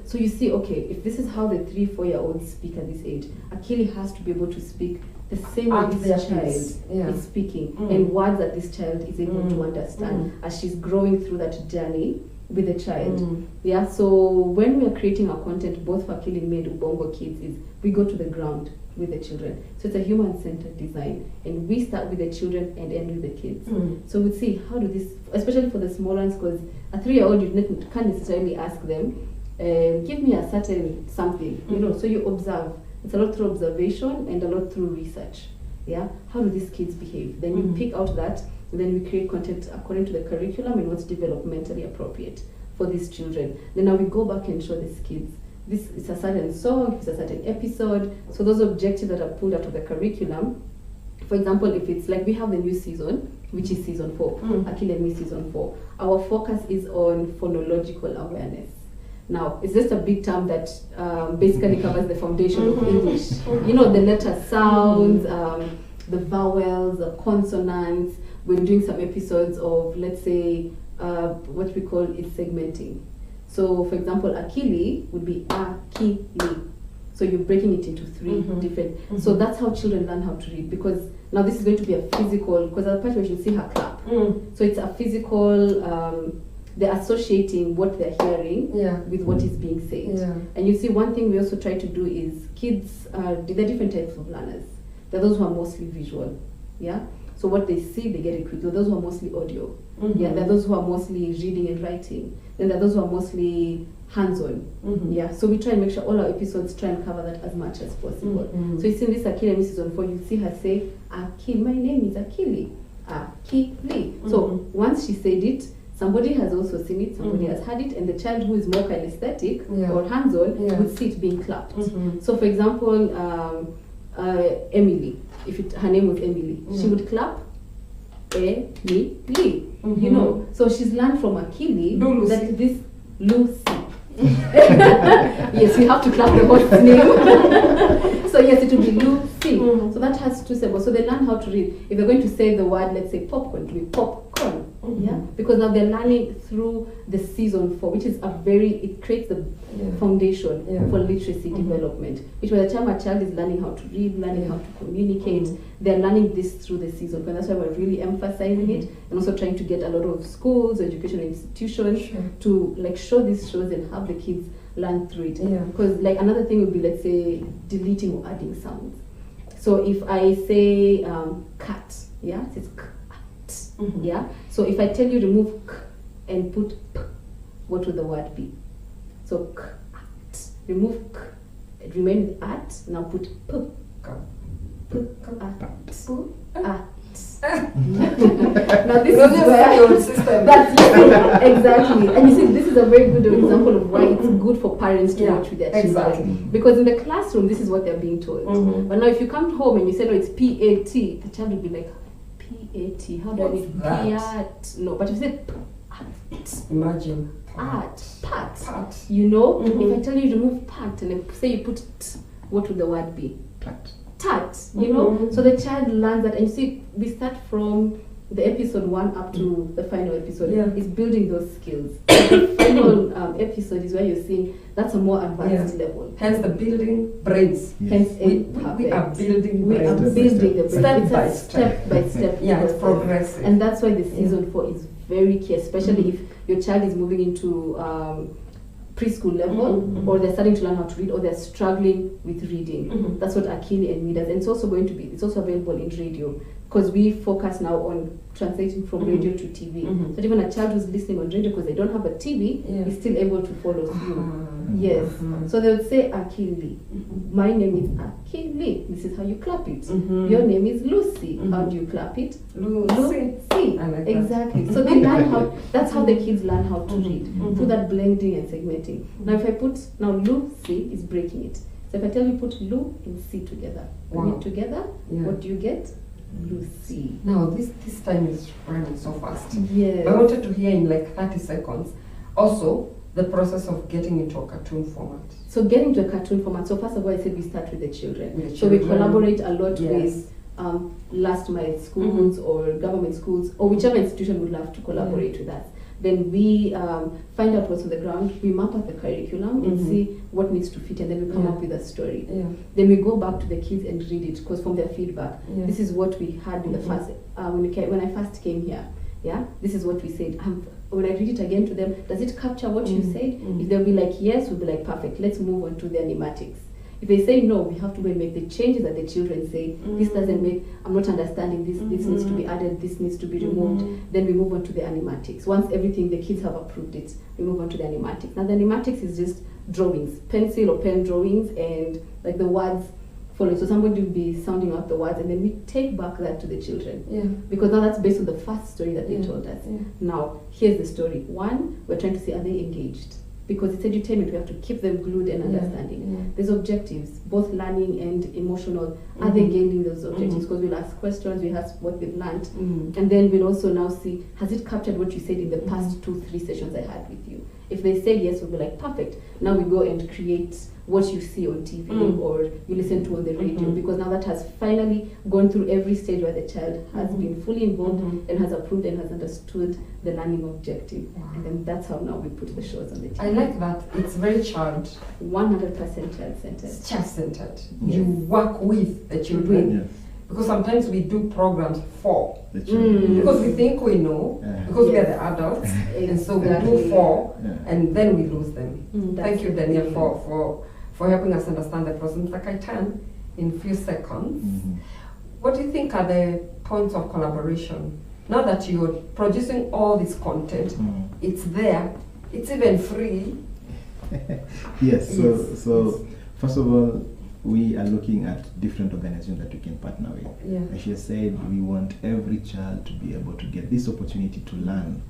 So you see, okay, if this is how the 3-4-year-olds speak at this age, Akili has to be able to speak the same way this child is speaking, and words that this child is able to understand as she's growing through that journey with the child. Yeah, so when we are creating our content, both for Akili Made Ubongo Kids, is we go to the ground with the children. So it's a human-centered design, and we start with the children and end with the kids. So we see, how do this, especially for the small ones, because a 3-year-old, you can't necessarily ask them, give me a certain something, so you observe. It's a lot through observation and a lot through research. Yeah, how do these kids behave? Then you pick out that, and then we create content according to the curriculum and what's developmentally appropriate for these children. Then now we go back and show these kids, this is a certain song, it's a certain episode. So those objectives that are pulled out of the curriculum, for example, if it's like we have the new season, which is season 4, Akili and Me season 4, our focus is on phonological awareness. Now, it's just a big term that basically covers the foundation of English. The letter sounds, the vowels, the consonants. We're doing some episodes of, let's say, what we call it segmenting. So, for example, Akili would be Akili. So you're breaking it into 3 different. So that's how children learn how to read, because now this is going to be a physical, because at the part where you see her clap. So it's a physical, they're associating what they're hearing with what is being said. And you see, one thing we also try to do is kids, there are different types of learners. There are those who are mostly visual. Yeah. So what they see, they get it quickly. Those who are mostly audio. Yeah. There are those who are mostly reading and writing. Then there are those who are mostly hands-on. Yeah. So we try and make sure all our episodes try and cover that as much as possible. So you see in this Akili and Me season 4, you see her say, Akili, my name is Akili. Akili. So once she said it, somebody has also seen it, somebody has heard it, and the child who is more kinesthetic or hands-on would see it being clapped. So for example, Emily, her name was Emily, she would clap Emily, so she's learned from Akili that this Lucy. Yes, you have to clap the host's name. So yes, it will be Lucy. So that has 2 syllables. So they learn how to read. If they're going to say the word, let's say popcorn, it will be popcorn. Yeah, because now they're learning through the season 4, which is it creates the foundation for literacy development. Which by the time a child is learning how to read, learning how to communicate, they're learning this through the season. And that's why we're really emphasizing it, and also trying to get a lot of schools, educational institutions to show these shows and have the kids learn through it. Because another thing would be, let's say, deleting or adding sounds. So if I say cat, it's k. Yeah. So if I tell you remove k and put p, what would the word be? So k, at. Remove k, remain with at. Now put p. P, at. Now this is where that's exactly. And you see, this is a very good example of why it's good for parents to watch with their children. Because in the classroom, this is what they're being told. But now if you come home and you say, no, it's P-A-T, the child will be like, P-A-T, how do I read P-A-T? No, but if you say P-A-T, imagine pat. If I tell you to remove pat and then say you put t, what would the word be? Tat, so the child learns that. And you see, we start from the episode 1 up to the final episode. Is building those skills. The final episode is where you're seeing that's a more advanced level. Hence the building brains. Hence we are building brains. We are building the brains. Step by step. It's progressive. And that's why the season 4 is very key, especially if your child is moving into preschool level, or they're starting to learn how to read, or they're struggling with reading. That's what Akili and Me does. And it's also available in radio. because we focus now on translating from radio to TV. So even a child who's listening on radio because they don't have a TV is still able to follow through. Yes. So they would say Akili. My name is Akili. This is how you clap it. Your name is Lucy. How do you clap it? Lucy. I like that. Exactly. So they learn how. That's how the kids learn how to read through that blending and segmenting. Now, if I put Lucy is breaking it. So if I tell you put Lu and C together, bring it together. What do you get? Lucy. Now this time is running so fast. Yes. I wanted to hear in like 30 seconds. Also, the process of getting into a cartoon format. So getting to a cartoon format. So first of all, I said we start with the children. With the So we children. collaborate a lot with last mile schools or government schools or whichever institution would love to collaborate with us. Then we find out what's on the ground, we map out the curriculum and see what needs to fit, and then we come up with a story. Then we go back to the kids and read it, because from their feedback, this is what we had in the first, when I first came here, this is what we said. When I read it again to them, does it capture what you said? If they'll be like, yes, we'll be like, perfect, let's move on to the animatics. If they say no, we have to go and make the changes that the children say. This doesn't make, I'm not understanding this, this needs to be added, this needs to be removed. Then we move on to the animatics. Once everything, the kids have approved it, we move on to the animatics. Now the animatics is just drawings, pencil or pen drawings, and like the words follow. So somebody will be sounding out the words, and then we take back that to the children. Because now that's based on the first story that they told us. Now, here's the story. One, we're trying to see, are they engaged? Because it's edutainment, we have to keep them glued and understanding. There's objectives, both learning and emotional. Are they gaining those objectives? Because we'll ask questions, we ask what they've learned. And then we'll also now see, has it captured what you said in the past 2-3 sessions I had with you? If they say yes, we'll be like, perfect. Now we go and create what you see on TV or you listen to on the radio, because now that has finally gone through every stage where the child has been fully involved and has approved and has understood the learning objective. And then that's how now we put the shows on the TV. I like that. It's very child. 100% child-centered. It's child-centered. You work with the children. Because sometimes we do programs for The children. because we think we know, because we are the adults, and so we do for, and then we lose them. Thank you, Daniel, for helping us understand the process. Mr. Kaitan, in a few seconds, what do you think are the points of collaboration? Now that you're producing all this content, it's there, it's even free. Yes, so first of all, we are looking at different organizations that we can partner with. As she said, we want every child to be able to get this opportunity to learn.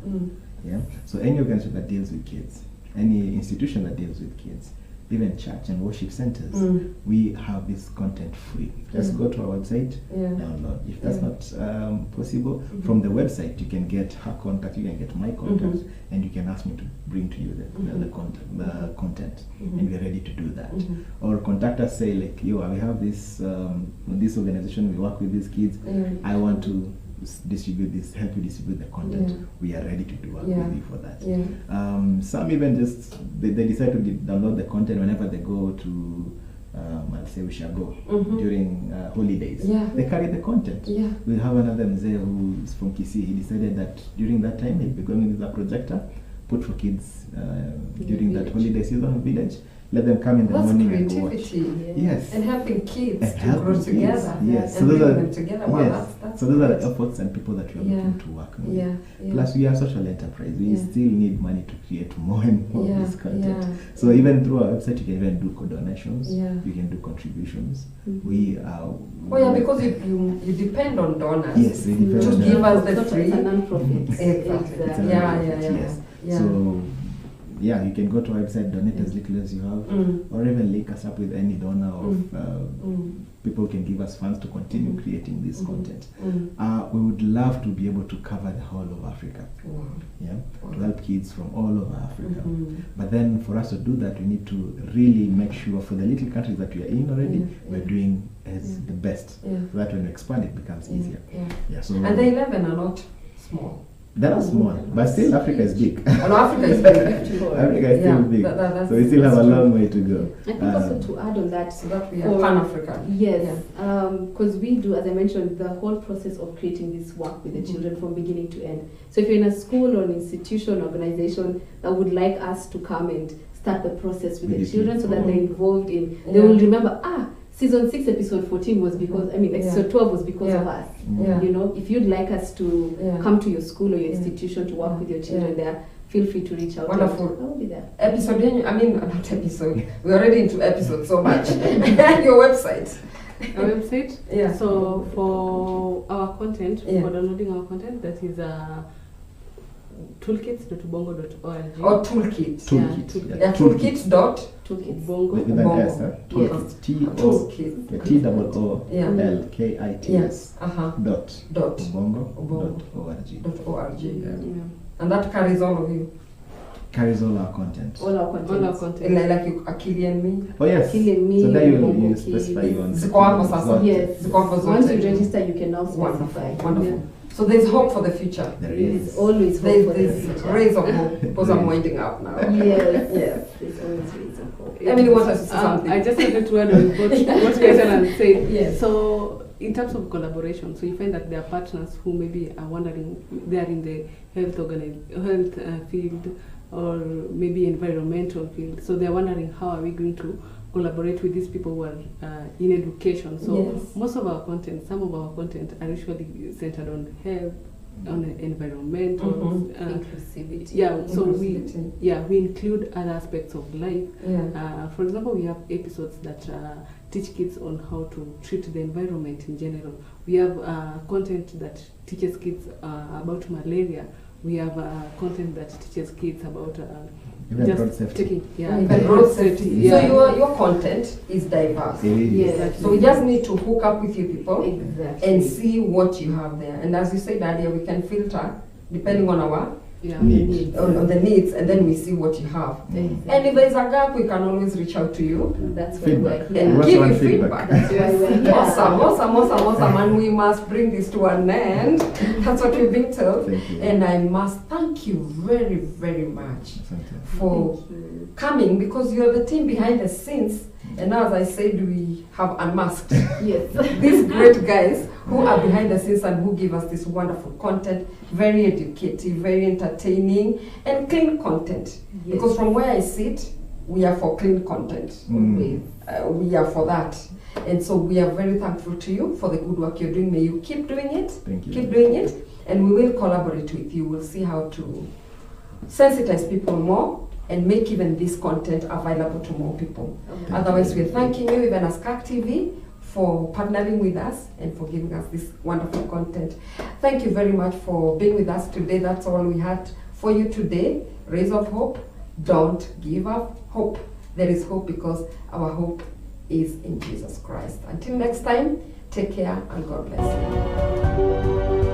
So any organization that deals with kids, any institution that deals with kids, even church and worship centers, we have this content free. Just go to our website, download. If that's not possible, from the website you can get her contact, you can get my contact, and you can ask me to bring to you the content, and we're ready to do that. Or contact us, say like, yo, we have this this organization, we work with these kids, I want to distribute this, help you distribute the content. We are ready to do work with you for that. Some even just they decide to download the content whenever they go to I'll say we shall go during holidays. They carry the content. We have another mzee who's from Kisii. He decided that during that time he'll be going with a projector put for kids during that holiday season in village. Let them come in the morning and watch. Yes. And helping kids and to grow together. Yes. And bring them together. Wow, that's so those are the efforts and people that we are looking to work with. Plus we are social enterprise. We still need money to create more and more of this content. So even through our website you can even do donations. You can do contributions. We are because you depend on donors. Yes, we depend to on give us the It's free. a non-profit. Exactly. Yes. So you can go to our website, donate as little as you have, or even link us up with any donor of people can give us funds to continue creating this content. We would love to be able to cover the whole of Africa, to help kids from all over Africa. But then for us to do that, we need to really make sure for the little countries that we are in already, we're doing as the best, so that when we expand it becomes easier. So and the 11 are not small. They're not small, but still Africa is big. And Africa is big. Africa is still big. So we still have a long way to go. I think also to add on that, so that we are Pan-African. Yes, because we do, as I mentioned, the whole process of creating this work with the children from beginning to end. So if you're in a school or an institution, organization that would like us to come and start the process with the children so that they're involved in, they will remember, season 6 episode 14 was because, I mean, episode 12 was because of us. Yeah. You know, if you'd like us to come to your school or your institution to work with your children there, feel free to reach out. Wonderful. I will be there. Episode, I mean, not episode. We're already into episodes so much. Your website. Our website? Yeah. So for our content, Yeah. for downloading our content, that is toolkits.ubongo.org. Or toolkit. Toolkit. Yeah, toolkit dot Toolkits. Ubongo. With an Ubongo. S, huh? Toolkits. Toolkit. T-O-O-L-K-I-T-S. Dot. Ubongo. Ubongo.org. .org. And that carries all of you. Carries all our content. All our content. All our content. Like you, Akili and me. Oh yes. Akili and me, So there you Ubongo specify Kids. you on. Ziko hapo sasa. Yes. Ziko hapo zote. Once you register, you can now Wonderful. specify. Wonderful. So there's hope for the future. There There's is. always hope There's for the this future. rays of hope because I'm winding up now. Yes. Yes. There's always rays of hope. Emily wants us to say something. I just wanted to add on what Kaishan said. Yes. So in terms of collaboration, so you find that there are partners who maybe are wondering, they are in the health field or maybe environmental field. So they're wondering, how are we going to collaborate with these people who are in education? So Yes. most of our content, some of our content are usually centered on health, on environmental, Inclusivity. yeah. So Inclusivity. we include other aspects of life. Yeah. For example, we have episodes that teach kids on how to treat the environment in general. We have content that teaches kids about malaria. We have content that teaches kids about Even road safety. taking, Even road safety. Yeah. So your content is diverse. It is. Yes. So we just need to hook up with you people Exactly. and see what you have there. And as you said earlier, we can filter depending on our Need. on the needs, and then we see what you have. Exactly. And if there's a gap, we can always reach out to you That's why Feedback. we're here. and What's give one you feedback? feedback. That's why we're here. Awesome. And we must bring this to an end. That's what we've been told. Thank you. And I must thank you very, very much Thank you. for Thank you. coming, because you're the team behind the scenes. And now, as I said, we have unmasked Yes. these great guys who are behind the scenes and who give us this wonderful content, very educative, very entertaining, and clean content. Yes. Because from where I sit, we are for clean content. Always. We are for that. And so we are very thankful to you for the good work you're doing. May you keep doing it. Thank you. Keep doing it. And we will collaborate with you. We'll see how to sensitize people more and make even this content available to more people. Okay. Otherwise, we're thanking you, even as CAC TV, for partnering with us and for giving us this wonderful content. Thank you very much for being with us today. That's all we had for you today. Rays of hope. Don't give up hope. There is hope because our hope is in Jesus Christ. Until next time, take care and God bless you.